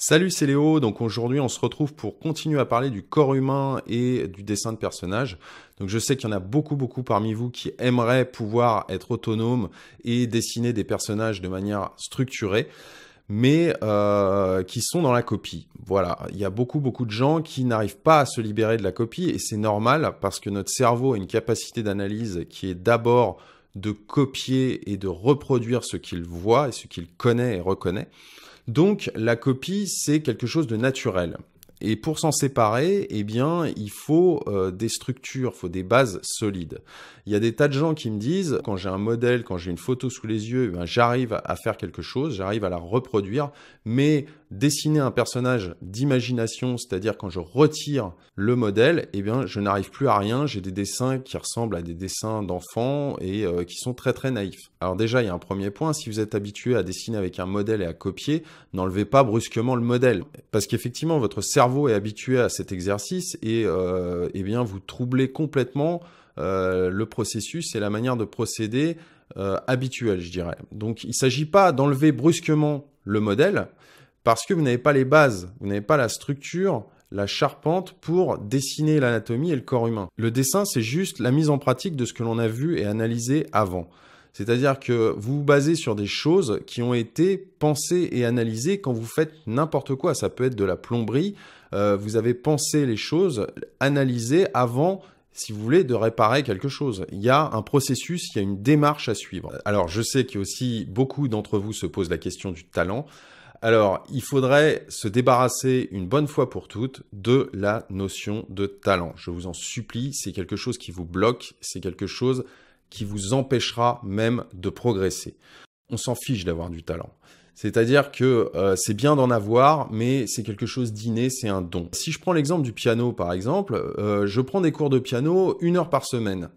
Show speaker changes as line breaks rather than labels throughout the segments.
Salut, c'est Léo. Donc aujourd'hui, on se retrouve pour continuer à parler du corps humain et du dessin de personnages. Donc je sais qu'il y en a beaucoup parmi vous qui aimeraient pouvoir être autonomes et dessiner des personnages de manière structurée, mais qui sont dans la copie. Voilà, il y a beaucoup de gens qui n'arrivent pas à se libérer de la copie et c'est normal parce que notre cerveau a une capacité d'analyse qui est d'abord de copier et de reproduire ce qu'il voit et ce qu'il connaît et reconnaît. Donc, la copie, c'est quelque chose de naturel. Et pour s'en séparer, eh bien, il faut des structures, il faut des bases solides. Il y a des tas de gens qui me disent, quand j'ai un modèle, quand j'ai une photo sous les yeux, eh bien, j'arrive à faire quelque chose, j'arrive à la reproduire, mais dessiner un personnage d'imagination, c'est-à-dire quand je retire le modèle, eh bien, je n'arrive plus à rien. J'ai des dessins qui ressemblent à des dessins d'enfants et qui sont très naïfs. Alors déjà, il y a un premier point, si vous êtes habitué à dessiner avec un modèle et à copier, n'enlevez pas brusquement le modèle. Parce qu'effectivement, votre cerveau est habitué à cet exercice et eh bien, vous troublez complètement le processus et la manière de procéder habituelle, je dirais. Donc, il ne s'agit pas d'enlever brusquement le modèle parce que vous n'avez pas les bases, vous n'avez pas la structure, la charpente pour dessiner l'anatomie et le corps humain. Le dessin, c'est juste la mise en pratique de ce que l'on a vu et analysé avant. C'est-à-dire que vous vous basez sur des choses qui ont été pensées et analysées quand vous faites n'importe quoi. Ça peut être de la plomberie. Vous avez pensé les choses, analysées avant, si vous voulez, de réparer quelque chose. Il y a un processus, il y a une démarche à suivre. Alors, je sais qu'il y a aussi beaucoup d'entre vous se posent la question du talent. Alors, il faudrait se débarrasser une bonne fois pour toutes de la notion de talent. Je vous en supplie, c'est quelque chose qui vous bloque, c'est quelque chose qui vous empêchera même de progresser. On s'en fiche d'avoir du talent. C'est-à-dire que c'est bien d'en avoir, mais c'est quelque chose d'inné, c'est un don. Si je prends l'exemple du piano, par exemple, je prends des cours de piano 1 heure par semaine.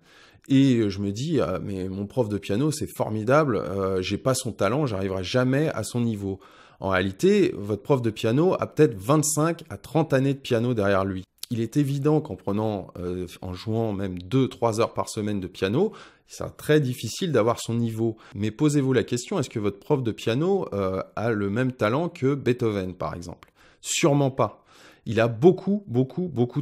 Et je me dis, mais mon prof de piano, c'est formidable, j'ai pas son talent, j'arriverai jamais à son niveau. En réalité, votre prof de piano a peut-être 25 à 30 années de piano derrière lui. Il est évident en jouant même 2-3 heures par semaine de piano, c'est très difficile d'avoir son niveau. Mais posez-vous la question, est-ce que votre prof de piano a le même talent que Beethoven, par exemple? Sûrement pas. Il a beaucoup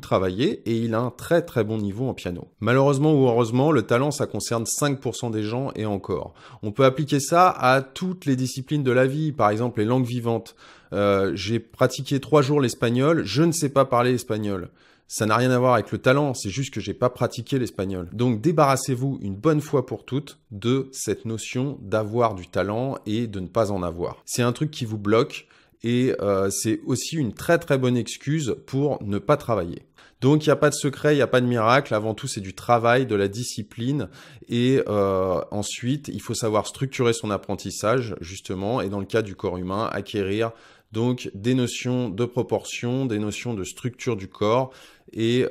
travaillé et il a un très bon niveau en piano. Malheureusement ou heureusement, le talent, ça concerne 5% des gens et encore. On peut appliquer ça à toutes les disciplines de la vie, par exemple les langues vivantes. J'ai pratiqué 3 jours l'espagnol, je ne sais pas parler espagnol. Ça n'a rien à voir avec le talent, c'est juste que j'ai pas pratiqué l'espagnol. Donc débarrassez-vous une bonne fois pour toutes de cette notion d'avoir du talent et de ne pas en avoir. C'est un truc qui vous bloque. Et c'est aussi une très bonne excuse pour ne pas travailler. Donc il n'y a pas de secret, il n'y a pas de miracle. Avant tout, c'est du travail, de la discipline. Et ensuite, il faut savoir structurer son apprentissage, justement. Et dans le cas du corps humain, acquérir donc des notions de proportion, des notions de structure du corps et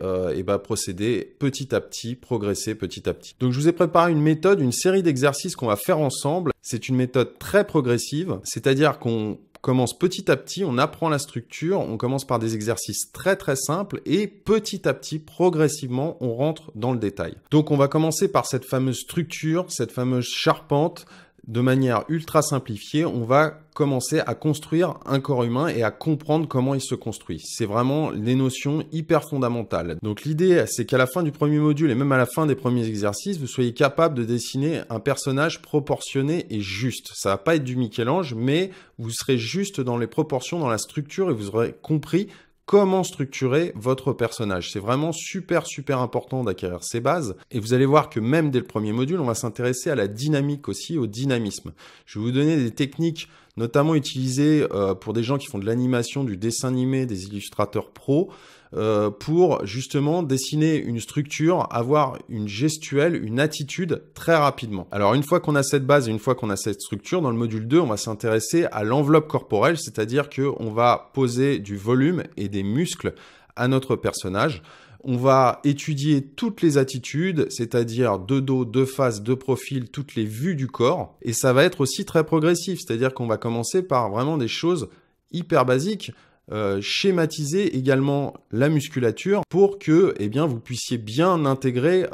procéder petit à petit, progresser petit à petit. Donc je vous ai préparé une méthode, une série d'exercices qu'on va faire ensemble. C'est une méthode très progressive, c'est-à-dire qu'on commence petit à petit, on apprend la structure, on commence par des exercices très simples et petit à petit, progressivement, on rentre dans le détail. Donc on va commencer par cette fameuse structure, cette fameuse charpente. De manière ultra simplifiée, on va commencer à construire un corps humain et à comprendre comment il se construit. C'est vraiment les notions hyper fondamentales. Donc l'idée, c'est qu'à la fin du premier module et même à la fin des premiers exercices, vous soyez capable de dessiner un personnage proportionné et juste. Ça va pas être du Michel-Ange, mais vous serez juste dans les proportions, dans la structure et vous aurez compris comment structurer votre personnage. C'est vraiment super important d'acquérir ces bases. Et vous allez voir que même dès le premier module, on va s'intéresser à la dynamique aussi, au dynamisme. Je vais vous donner des techniques notamment utilisées pour des gens qui font de l'animation, du dessin animé, des illustrateurs pros, pour justement dessiner une structure, avoir une gestuelle, une attitude très rapidement. Alors une fois qu'on a cette base et une fois qu'on a cette structure, dans le module 2, on va s'intéresser à l'enveloppe corporelle, c'est-à-dire qu'on va poser du volume et des muscles à notre personnage. On va étudier toutes les attitudes, c'est-à-dire de dos, de face, de profil, toutes les vues du corps. Et ça va être aussi très progressif, c'est-à-dire qu'on va commencer par vraiment des choses hyper basiques. schématiser également la musculature pour que vous puissiez bien intégrer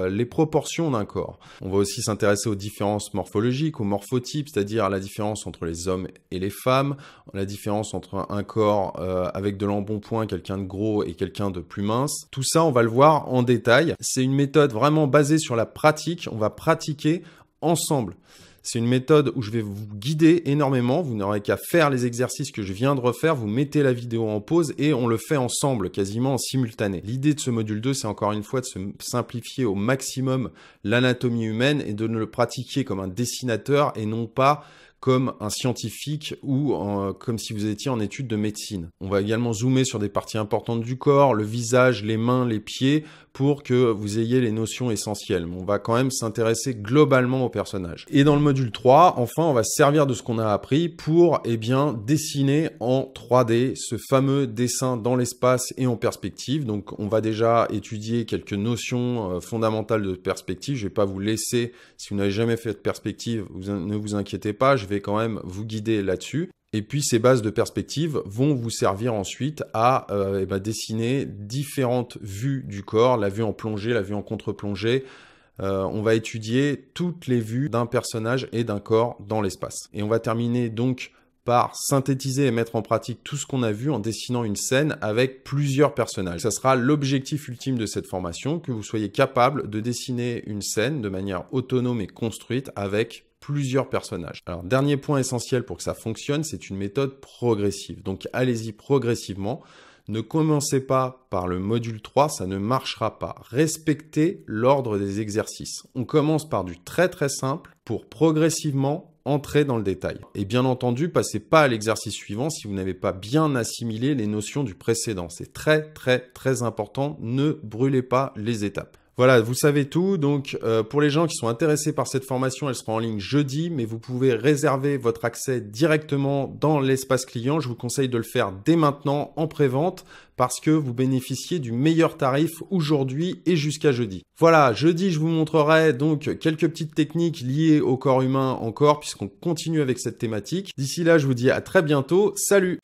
les proportions d'un corps. On va aussi s'intéresser aux différences morphologiques, aux morphotypes, c'est-à-dire la différence entre les hommes et les femmes, la différence entre un corps avec de l'embonpoint, quelqu'un de gros et quelqu'un de plus mince. Tout ça, on va le voir en détail. C'est une méthode vraiment basée sur la pratique. On va pratiquer ensemble. C'est une méthode où je vais vous guider énormément. Vous n'aurez qu'à faire les exercices que je viens de refaire. Vous mettez la vidéo en pause et on le fait ensemble, quasiment en simultané. L'idée de ce module 2, c'est encore une fois de se simplifier au maximum l'anatomie humaine et de ne le pratiquer comme un dessinateur et non pas comme un scientifique ou comme si vous étiez en études de médecine. On va également zoomer sur des parties importantes du corps, le visage, les mains, les pieds, pour que vous ayez les notions essentielles. Mais on va quand même s'intéresser globalement au personnage. Et dans le module 3, enfin, on va se servir de ce qu'on a appris pour dessiner en 3D ce fameux dessin dans l'espace et en perspective. Donc, on va déjà étudier quelques notions fondamentales de perspective. Je ne vais pas vous laisser, si vous n'avez jamais fait de perspective, ne vous inquiétez pas, je vais quand même vous guider là-dessus. Et puis, ces bases de perspective vont vous servir ensuite à dessiner différentes vues du corps, la vue en plongée, la vue en contre-plongée. On va étudier toutes les vues d'un personnage et d'un corps dans l'espace. Et on va terminer donc par synthétiser et mettre en pratique tout ce qu'on a vu en dessinant une scène avec plusieurs personnages. Ça sera l'objectif ultime de cette formation, que vous soyez capable de dessiner une scène de manière autonome et construite avec plusieurs personnages. Alors, dernier point essentiel pour que ça fonctionne, c'est une méthode progressive. Donc, allez-y progressivement. Ne commencez pas par le module 3, ça ne marchera pas. Respectez l'ordre des exercices. On commence par du très très simple pour progressivement entrer dans le détail. Et bien entendu, passez pas à l'exercice suivant si vous n'avez pas bien assimilé les notions du précédent. C'est très très très important. Ne brûlez pas les étapes. Voilà, vous savez tout. Donc, pour les gens qui sont intéressés par cette formation, elle sera en ligne jeudi, mais vous pouvez réserver votre accès directement dans l'espace client. Je vous conseille de le faire dès maintenant en pré-vente parce que vous bénéficiez du meilleur tarif aujourd'hui et jusqu'à jeudi. Voilà, jeudi, je vous montrerai donc quelques petites techniques liées au corps humain encore puisqu'on continue avec cette thématique. D'ici là, je vous dis à très bientôt. Salut!